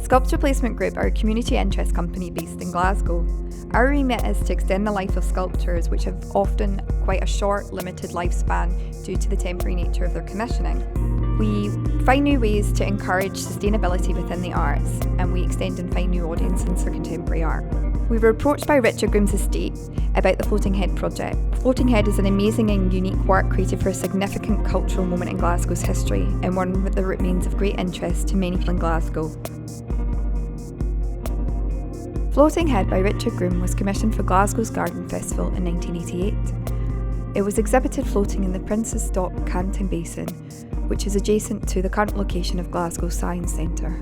Sculpture Placement Group are a community interest company based in Glasgow. Our remit is to extend the life of sculptures, which have often quite a short, limited lifespan due to the temporary nature of their commissioning. We find new ways to encourage sustainability within the arts, and we extend and find new audiences for contemporary art. We were approached by Richard Groom's estate about the Floating Head project. Floating Head is an amazing and unique work created for a significant cultural moment in Glasgow's history, and one that remains of great interest to many people in Glasgow. Floating Head by Richard Groom was commissioned for Glasgow's Garden Festival in 1988. It was exhibited floating in the Prince's Dock Canting Basin, which is adjacent to the current location of Glasgow Science Centre.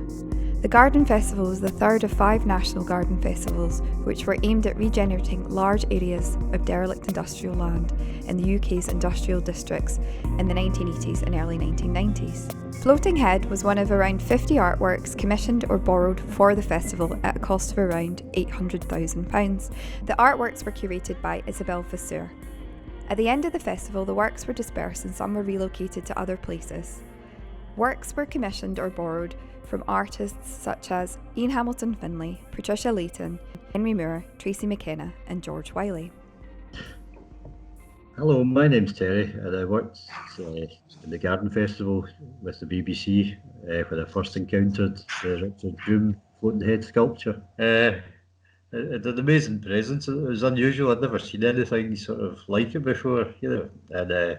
The Garden Festival was the third of 5 national garden festivals which were aimed at regenerating large areas of derelict industrial land in the UK's industrial districts in the 1980s and early 1990s. Floating Head was one of around 50 artworks commissioned or borrowed for the festival at a cost of around £800,000. The artworks were curated by Isabelle Vasseur. At the end of the festival, the works were dispersed and some were relocated to other places. Works were commissioned or borrowed from artists such as Ian Hamilton Finlay, Patricia Layton, Henry Moore, Tracy McKenna and George Wiley. Hello, my name's Terry and I worked in the Garden Festival with the BBC when I first encountered the Richard Groom Floating Head sculpture. It had an amazing presence. It was unusual. I'd never seen anything sort of like it before, and I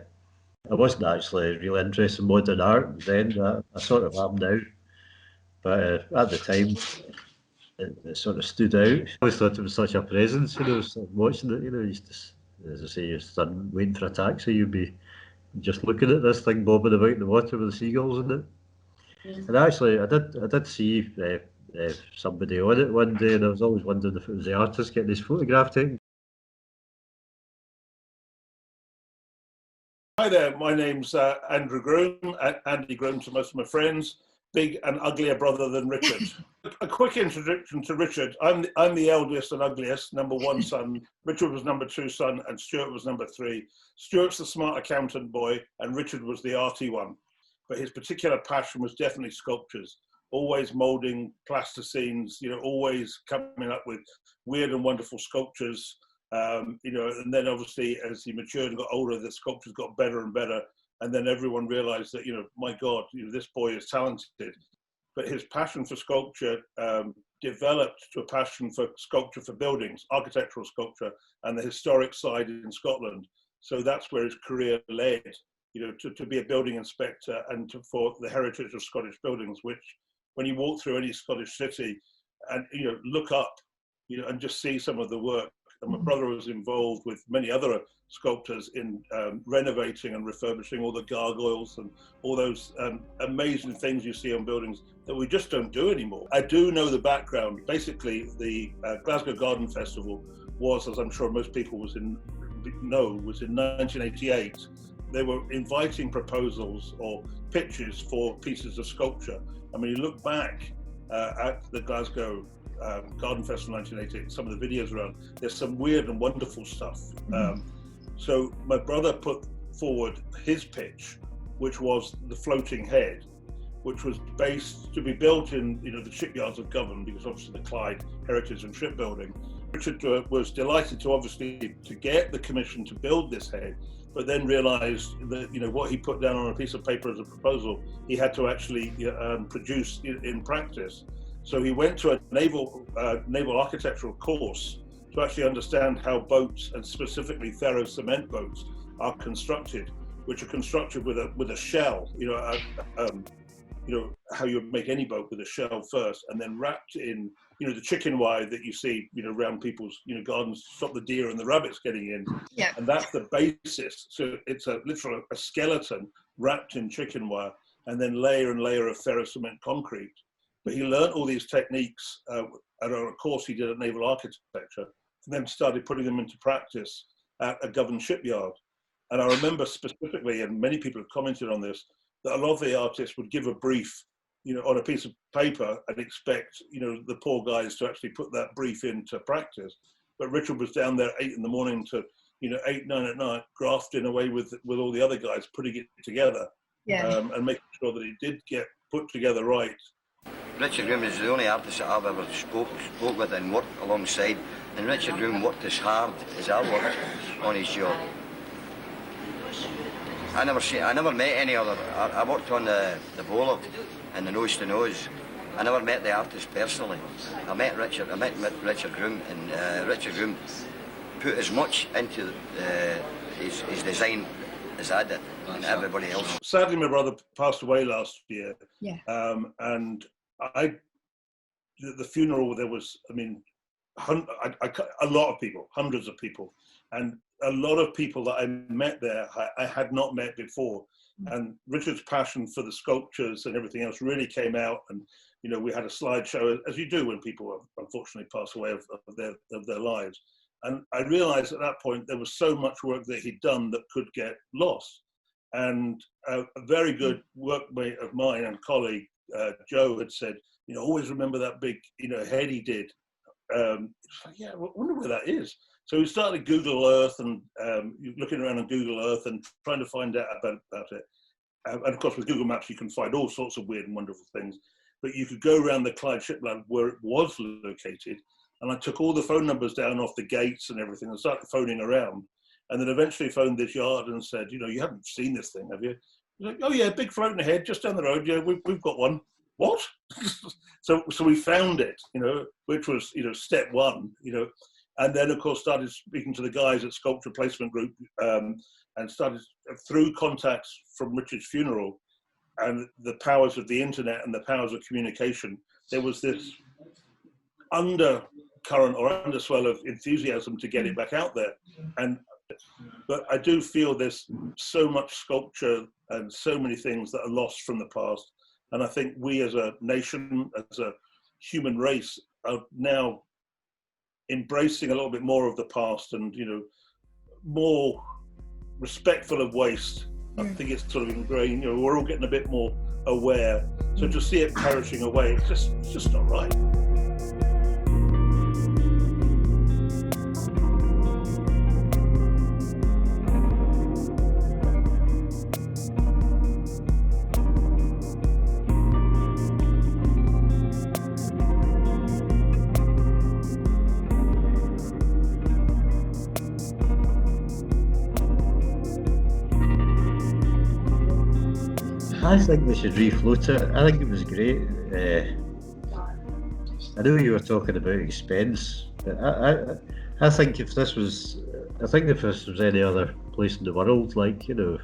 wasn't actually really interested in modern art then. I sort of am now. But at the time, it sort of stood out. I always thought it was such a presence, sort of watching it, used to, as I say, you're waiting for a taxi, you'd be just looking at this thing bobbing about in the water with the seagulls in it. Mm. And actually, I did see somebody on it one day, and I was always wondering if it was the artist getting his photograph taken. Hi there, my name's Andrew Groom, Andy Groom to most of my friends. Big and uglier brother than Richard. A quick introduction to Richard. I'm the eldest and ugliest, number 1 son. Richard was number 2 son and Stuart was number 3. Stuart's the smart accountant boy and Richard was the arty one. But his particular passion was definitely sculptures. Always moulding plasticines, always coming up with weird and wonderful sculptures. And then obviously as he matured and got older, the sculptures got better and better. And then everyone realized that, my God, this boy is talented. But his passion for sculpture developed to a passion for sculpture for buildings, architectural sculpture, and the historic side in Scotland. So that's where his career led, to be a building inspector and for the heritage of Scottish buildings, which when you walk through any Scottish city and, look up, and just see some of the work. And my brother was involved with many other sculptors in renovating and refurbishing all the gargoyles and all those amazing things you see on buildings that we just don't do anymore. I do know the background. Basically, the Glasgow Garden Festival was, as I'm sure most people was in 1988. They were inviting proposals or pitches for pieces of sculpture. I mean, you look back at the Glasgow Garden Festival 1988, some of the videos around, there's some weird and wonderful stuff. So my brother put forward his pitch, which was the Floating Head, which was based to be built in the shipyards of Govan, because obviously the Clyde heritage and shipbuilding. Richard was delighted to obviously to get the commission to build this head, but then realized that what he put down on a piece of paper as a proposal, he had to actually produce in practice. So he went to a naval architectural course to actually understand how boats, and specifically ferro cement boats, are constructed, which are constructed with a shell. How you make any boat with a shell first, and then wrapped in the chicken wire that you see around people's gardens to stop the deer and the rabbits getting in. Yeah. And that's the basis. So it's literally a skeleton wrapped in chicken wire, and then layer and layer of ferro cement concrete. But he learned all these techniques at a course he did at Naval Architecture, and then started putting them into practice at a Govan shipyard. And I remember specifically, and many people have commented on this, that a lot of the artists would give a brief, on a piece of paper and expect, the poor guys to actually put that brief into practice. But Richard was down there 8 in the morning to, 8, 9 at night, grafting away with all the other guys, putting it together, and making sure that it did get put together right. Richard Groom is the only artist that I've ever spoke with and worked alongside, and Richard Groom worked as hard as I worked on his job. I never met any other. I worked on the Bollard and the Nose to Nose. I never met the artist personally. I met Richard Groom, and Richard Groom put as much into his design as I did, and everybody else. Sadly, my brother passed away last year. Yeah. And the funeral, there was, I mean, a lot of people, hundreds of people, and a lot of people that I met there, I had not met before. And Richard's passion for the sculptures and everything else really came out. And, you know, we had a slideshow, as you do when people unfortunately pass away of their lives. And I realized at that point there was so much work that he'd done that could get lost. And a very good workmate of mine and colleague, Joe, had said, you know, always remember that big, you know, head he did. Yeah, I wonder where that is. So we started Google Earth and looking around on Google Earth and trying to find out about it. And of course, with Google Maps, you can find all sorts of weird and wonderful things. But you could go around the Clyde shipyard where it was located. And I took all the phone numbers down off the gates and everything and started phoning around. And then eventually phoned this yard and said, you know, you haven't seen this thing, have you? Like, oh yeah, big floating head just down the road. Yeah, we've got one. What? So we found it, you know, which was, you know, step one, you know. And then, of course, started speaking to the guys at Sculpture Placement Group and started through contacts from Richard's funeral and the powers of the internet and the powers of communication. There was this undercurrent or underswell of enthusiasm to get it back out there. But I do feel there's so much sculpture and so many things that are lost from the past. And I think we as a nation, as a human race, are now embracing a little bit more of the past and, you know, more respectful of waste. I think it's sort of ingrained, you know, we're all getting a bit more aware. So to see it perishing away, it's just not right. I think they should refloat it. I think it was great. I know you were talking about expense, but I think if this was any other place in the world, like, you know,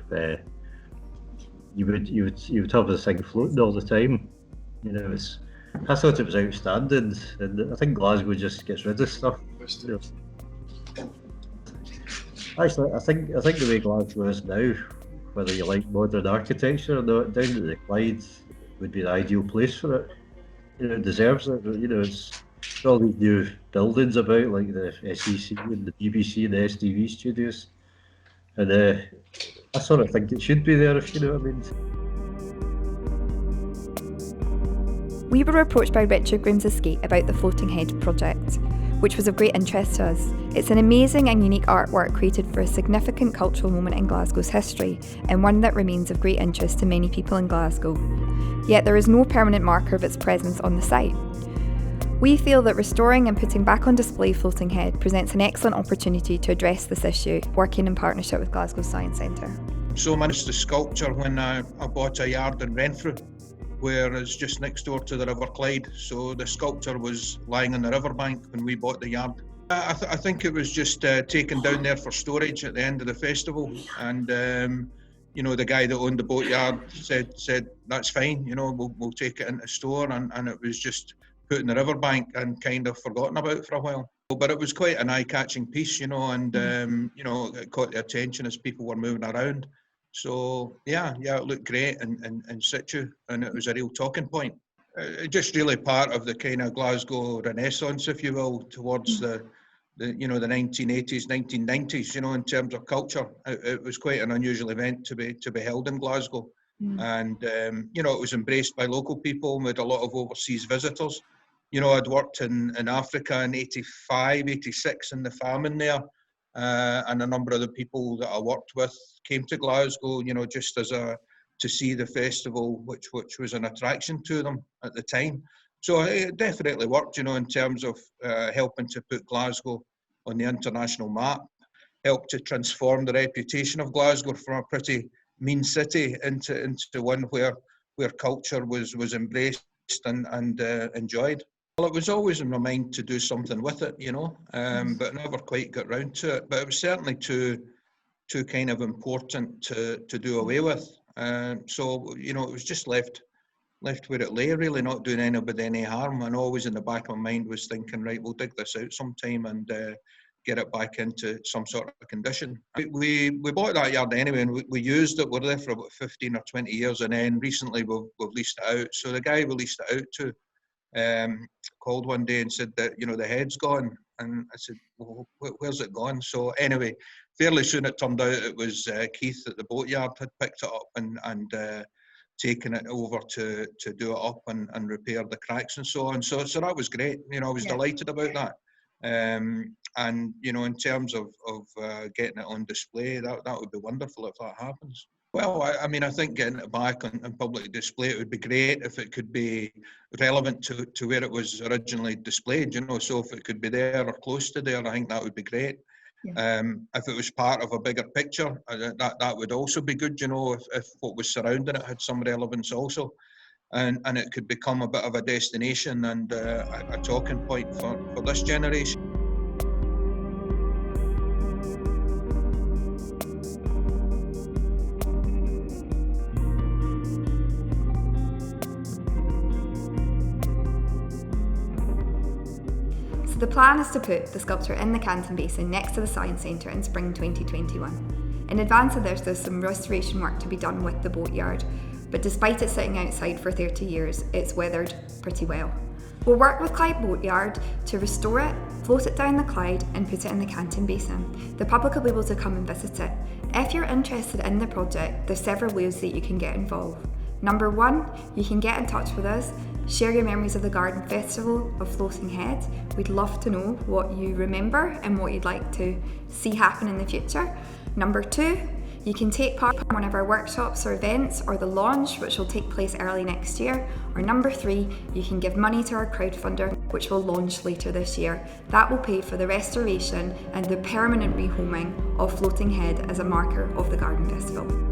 you would have this thing floating all the time. You know, I thought it was outstanding, and I think Glasgow just gets rid of stuff. You know. Actually, I think the way Glasgow is now, whether you like modern architecture or not, down at the Clyde would be the ideal place for it. You know, it deserves it. You know, it's all these new buildings about, like the SEC and the BBC and the STV studios. And I sort of think it should be there, if you know what I mean. We were approached by Richard Groom's estate about the Floating Head project, which was of great interest to us. It's an amazing and unique artwork created for a significant cultural moment in Glasgow's history, and one that remains of great interest to many people in Glasgow. Yet there is no permanent marker of its presence on the site. We feel that restoring and putting back on display Floating Head presents an excellent opportunity to address this issue, working in partnership with Glasgow Science Centre. So managed the sculpture when I bought a yard in Renfrew, where it's just next door to the River Clyde. So the sculpture was lying on the riverbank when we bought the yard. I think it was just taken down there for storage at the end of the festival. And, you know, the guy that owned the boatyard said that's fine, you know, we'll take it into store. And it was just put in the riverbank and kind of forgotten about for a while. But it was quite an eye-catching piece, you know, and, you know, it caught the attention as people were moving around. So yeah, it looked great in situ, and it was a real talking point. Just really part of the kind of Glasgow Renaissance, if you will, towards the you know, the 1980s, 1990s, you know, in terms of culture. It was quite an unusual event to be held in Glasgow, and you know, it was embraced by local people with a lot of overseas visitors. You know, I'd worked in Africa in 85, 86 in the famine there. And a number of the people that I worked with came to Glasgow, you know, just as a to see the festival, which was an attraction to them at the time. So it definitely worked, you know, in terms of helping to put Glasgow on the international map, helped to transform the reputation of Glasgow from a pretty mean city into one where culture was embraced and enjoyed. Well, it was always in my mind to do something with it, you know, but never quite got round to it. But it was certainly too kind of important to do away with. So, you know, it was just left where it lay, really, not doing anybody any harm. And always in the back of my mind was thinking, right, we'll dig this out sometime and get it back into some sort of condition. We bought that yard anyway, and we used it. We were there for about 15 or 20 years, and then recently we've leased it out. So the guy we leased it out to called one day and said that, you know, the head's gone. And I said, well, where's it gone? So anyway, fairly soon it turned out it was Keith at the boatyard had picked it up and taken it over to do it up and repair the cracks and so on. So that was great. You know, I was delighted about that. And, you know, in terms of getting it on display, that would be wonderful if that happens. Well, I mean, I think getting it back on public display, it would be great if it could be relevant to where it was originally displayed, you know, so if it could be there or close to there, I think that would be great. Yeah. If it was part of a bigger picture, that would also be good, you know, if what was surrounding it had some relevance also. And it could become a bit of a destination and a talking point for this generation. The plan is to put the sculpture in the Canton Basin next to the Science Centre in spring 2021. In advance of this, there's some restoration work to be done with the boatyard, but despite it sitting outside for 30 years, it's weathered pretty well. We'll work with Clyde Boatyard to restore it, float it down the Clyde and put it in the Canton Basin. The public will be able to come and visit it. If you're interested in the project, there's several ways that you can get involved. Number one, you can get in touch with us, share your memories of the Garden Festival of Floating Head. We'd love to know what you remember and what you'd like to see happen in the future. Number two, you can take part in one of our workshops or events or the launch, which will take place early next year. Or number three, you can give money to our crowdfunder, which will launch later this year. That will pay for the restoration and the permanent rehoming of Floating Head as a marker of the Garden Festival.